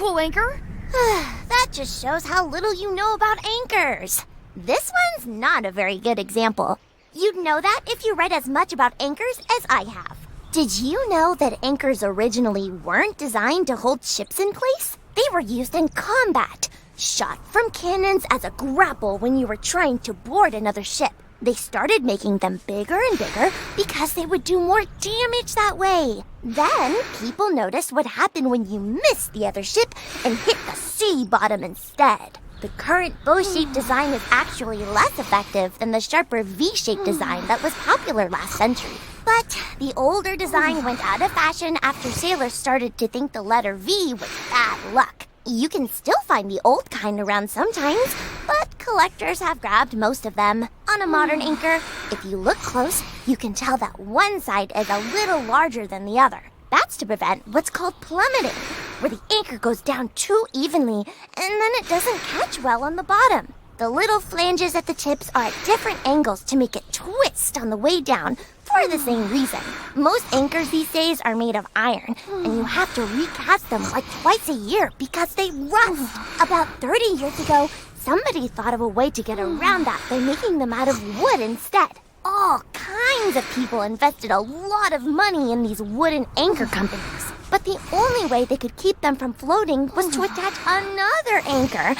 cool anchor. That just shows how little you know about anchors. This one's not a very good example. You'd know that if you read as much about anchors as I have. Did you know that anchors originally weren't designed to hold ships in place? They were used in combat, shot from cannons as a grapple when you were trying to board another ship. They started making them bigger and bigger because they would do more damage that way. Then, people noticed what happened when you missed the other ship and hit the sea bottom instead. The current bow-shaped design is actually less effective than the sharper V-shaped design that was popular last century. But the older design went out of fashion after sailors started to think the letter V was bad luck. You can still find the old kind around sometimes, but collectors have grabbed most of them. On a modern anchor, if you look close, you can tell that one side is a little larger than the other. That's to prevent what's called plummeting, where the anchor goes down too evenly and then it doesn't catch well on the bottom. The little flanges at the tips are at different angles to make it twist on the way down for the same reason. Most anchors these days are made of iron, and you have to recast them like twice a year because they rust. About 30 years ago, somebody thought of a way to get around that by making them out of wood instead. All kinds of people invested a lot of money in these wooden anchor companies. But the only way they could keep them from floating was to attach another anchor.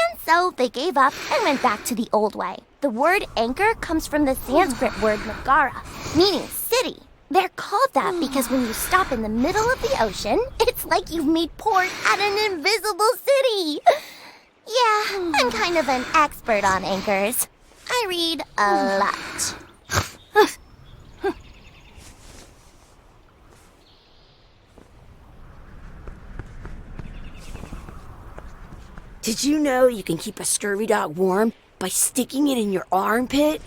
And so they gave up and went back to the old way. The word anchor comes from the Sanskrit word nagara, meaning city. They're called that because when you stop in the middle of the ocean, it's like you've made port at an invisible city. Yeah, I'm kind of an expert on anchors. I read a lot. Did you know you can keep a scurvy dog warm by sticking it in your armpit?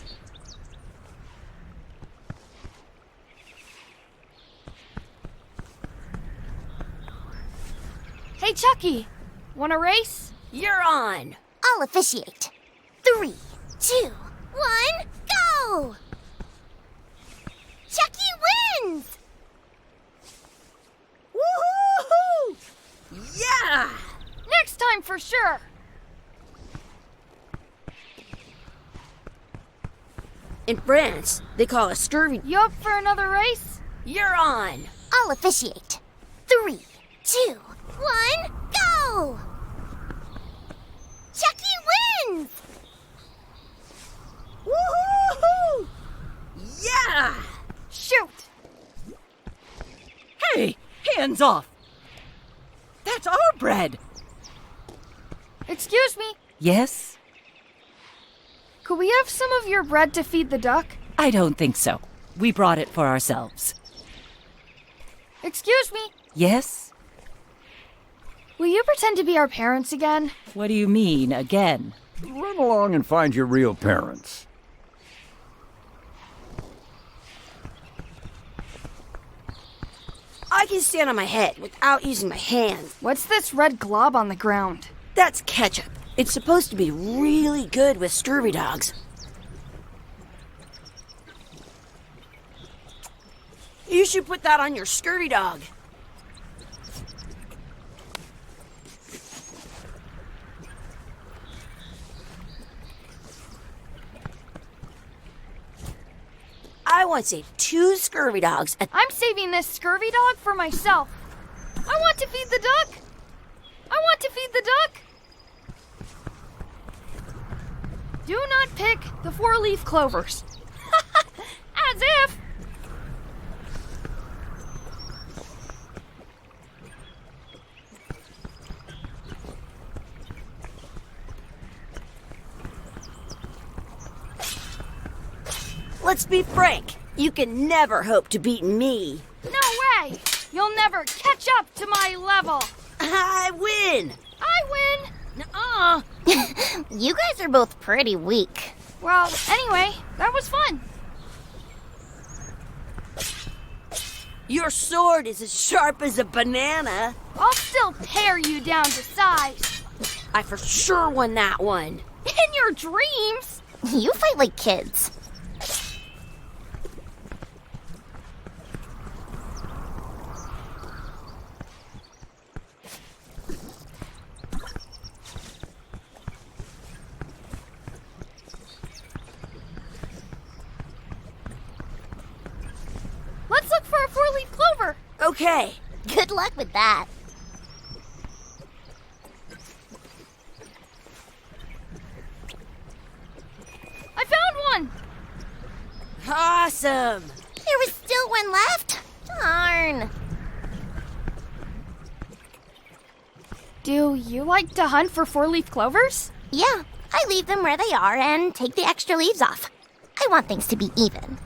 Hey, Chucky, want a race? You're on! I'll officiate. 3, 2, 1, go! Chucky wins! Woohoo! Yeah! Next time for sure. In France, they call a scurvy... You up for another race? You're on! I'll officiate. 3, 2, 1, go! Chucky wins! Woohoo! Yeah! Shoot! Hey, hands off! That's our bread! Excuse me, Yes? could we have some of your bread to feed the duck? I don't think so. We brought it for ourselves. Excuse me, Yes? will you pretend to be our parents again? What do you mean, again? Run along and find your real parents. I can stand on my head without using my hands. What's this red glob on the ground? That's ketchup. It's supposed to be really good with scurvy dogs. You should put that on your scurvy dog. I once saved 2 scurvy dogs at... I'm saving this scurvy dog for myself. I want to feed the duck. I want to feed the duck. Do not pick the 4-leaf clovers. As if. Let's be frank. You can never hope to beat me. No way. You'll never catch up to my level. I win. I win. Nuh-uh. You guys are both pretty weak. Well, anyway, that was fun. Your sword is as sharp as a banana. I'll still pare you down to size. I for sure won that one. In your dreams. You fight like kids. Okay. Good luck with that. I found one! Awesome. There was still one left? Darn. Do you like to hunt for four-leaf clovers? Yeah, I leave them where they are and take the extra leaves off. I want things to be even.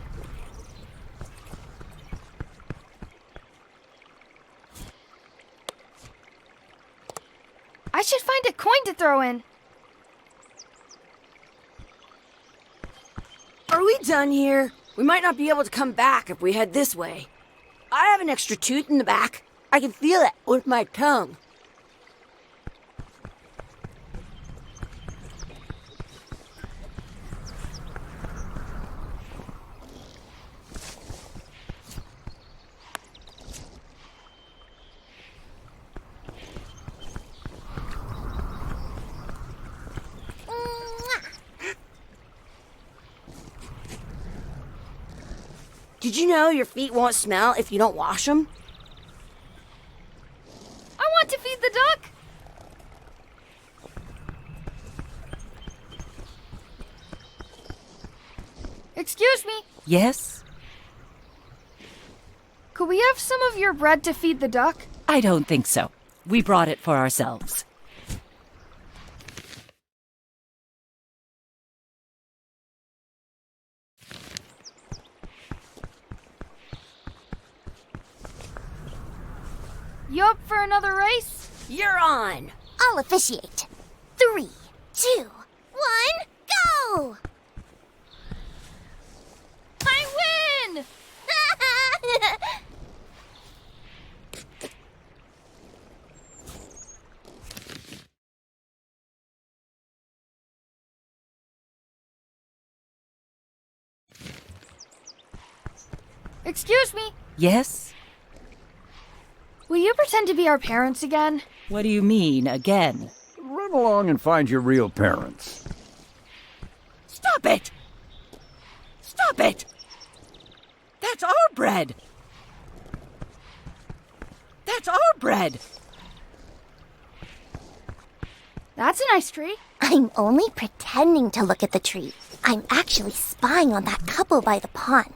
I should find a coin to throw in. Are we done here? We might not be able to come back if we head this way. I have an extra tooth in the back. I can feel it with my tongue. Did you know your feet won't smell if you don't wash them? I want to feed the duck! Excuse me, Yes? could we have some of your bread to feed the duck? I don't think so. We brought it for ourselves. You up for another race? You're on. I'll officiate. 3, 2, 1, go! I win! Excuse me, Yes? will you pretend to be our parents again? What do you mean, again? Run along and find your real parents. Stop it! Stop it! That's our bread! That's our bread! That's a nice tree. I'm only pretending to look at the tree. I'm actually spying on that couple by the pond.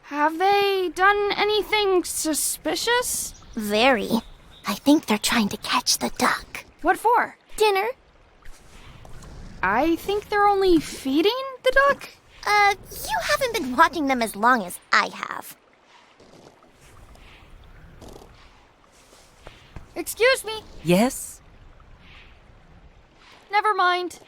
Have they done anything suspicious? Very. I think they're trying to catch the duck. What for? Dinner? I think they're only feeding the duck? You haven't been watching them as long as I have. Excuse me, Yes? never mind.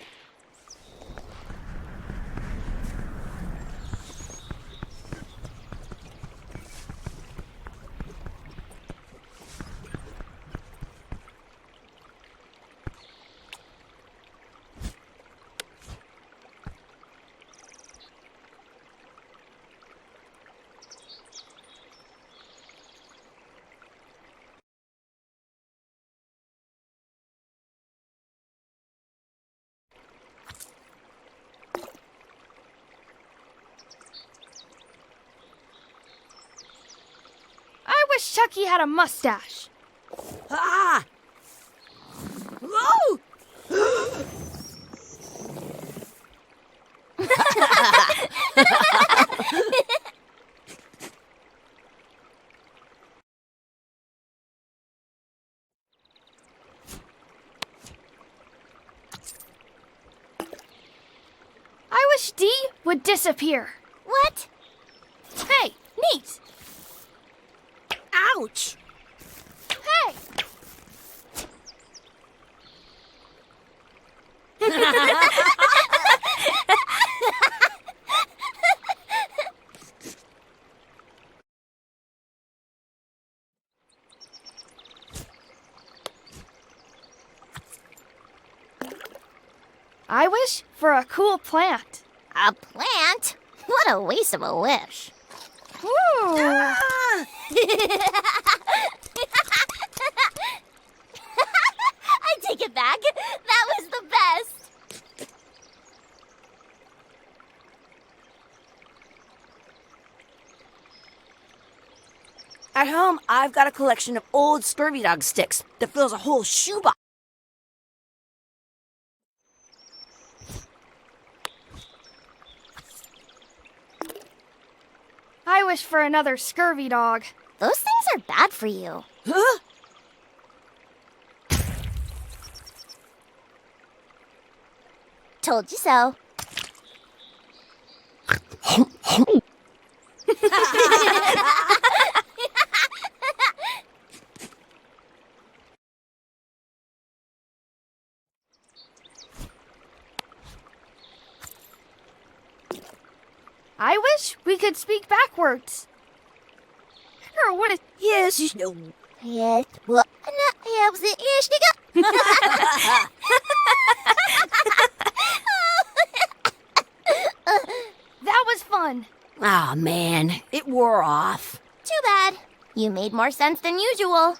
I wish Chucky had a mustache. Ah! Whoa! I wish D would disappear. What? Hey, neat. Ouch! Hey, I wish for a cool plant. A plant? What a waste of a wish. Ooh. Ah! I take it back. That was the best. At home, I've got a collection of old scurvy dog sticks that fills a whole shoebox. I wish for another scurvy dog. Those things are bad for you. Huh? Told you so. I wish we could speak backwards. Or what is... Yes, you know. Yes. Well, yeah, was it? Yes, you go. That was fun. Aw, man, it wore off. Too bad. You made more sense than usual.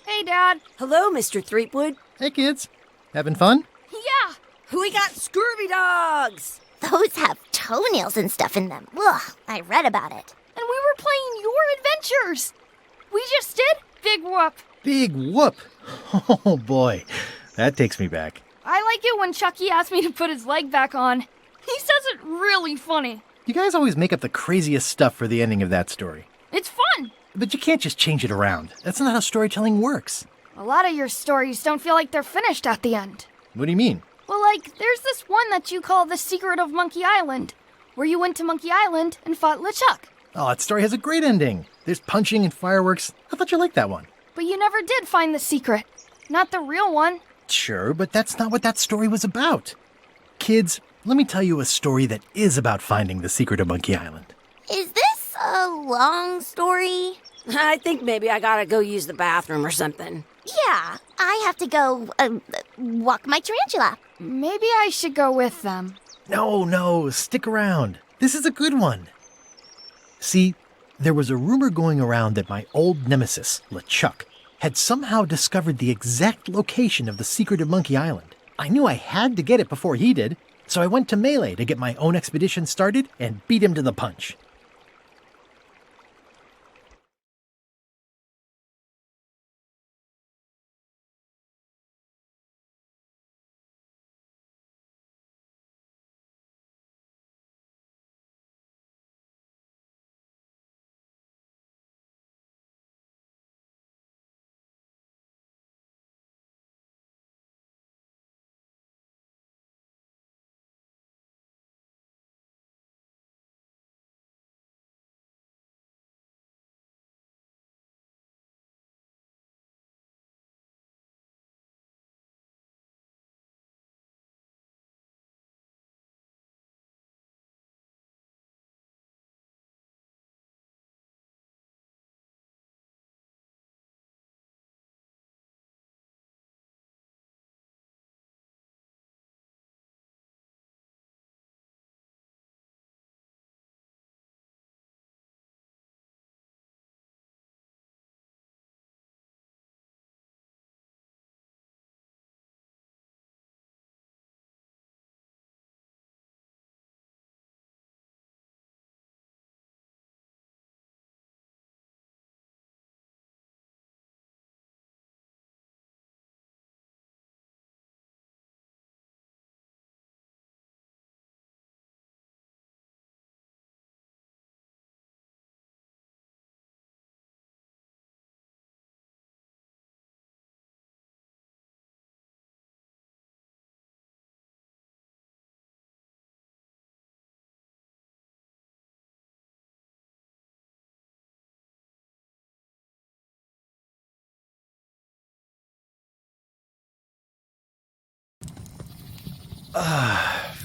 Hey, Dad. Hello, Mr. Threepwood. Hey kids, having fun? Yeah. We got scurvy dogs. Those have toenails and stuff in them. Ugh, I read about it. And we were playing your adventures. We just did Big Whoop. Big whoop! Oh boy, that takes me back. I like it when Chucky asked me to put his leg back on. He says it really funny. You guys always make up the craziest stuff for the ending of that story. It's fun. But you can't just change it around. That's not how storytelling works. A lot of your stories don't feel like they're finished at the end. What do you mean? Well, like, there's this one that you call The Secret of Monkey Island, where you went to Monkey Island and fought LeChuck. Oh, that story has a great ending. There's punching and fireworks. I thought you liked that one. But you never did find the secret. Not the real one. Sure, but that's not what that story was about. Kids, let me tell you a story that is about finding the secret of Monkey Island. Is this a long story? I think maybe I gotta go use the bathroom or something. Yeah, I have to go walk my tarantula. Maybe I should go with them. No, stick around. This is a good one. See, there was a rumor going around that my old nemesis, LeChuck, had somehow discovered the exact location of the secret of Monkey Island. I knew I had to get it before he did, so I went to Melee to get my own expedition started and beat him to the punch.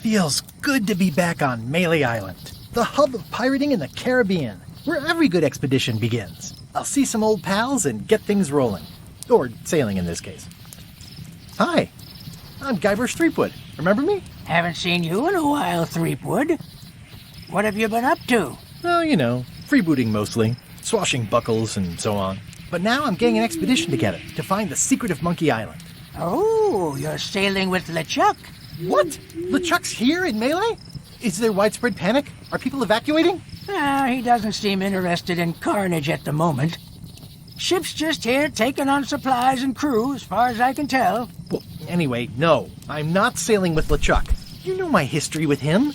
Feels good to be back on Melee Island, the hub of pirating in the Caribbean, where every good expedition begins. I'll see some old pals and get things rolling. Or sailing in this case. Hi, I'm Guybrush Threepwood. Remember me? Haven't seen you in a while, Threepwood. What have you been up to? Oh, you know, freebooting mostly, swashing buckles and so on. But now I'm getting an expedition together to find the secret of Monkey Island. Oh, you're sailing with LeChuck? What? LeChuck's here in Melee? Is there widespread panic? Are people evacuating? He doesn't seem interested in carnage at the moment. Ship's just here taking on supplies and crew, as far as I can tell. Well, anyway, no. I'm not sailing with LeChuck. You know my history with him.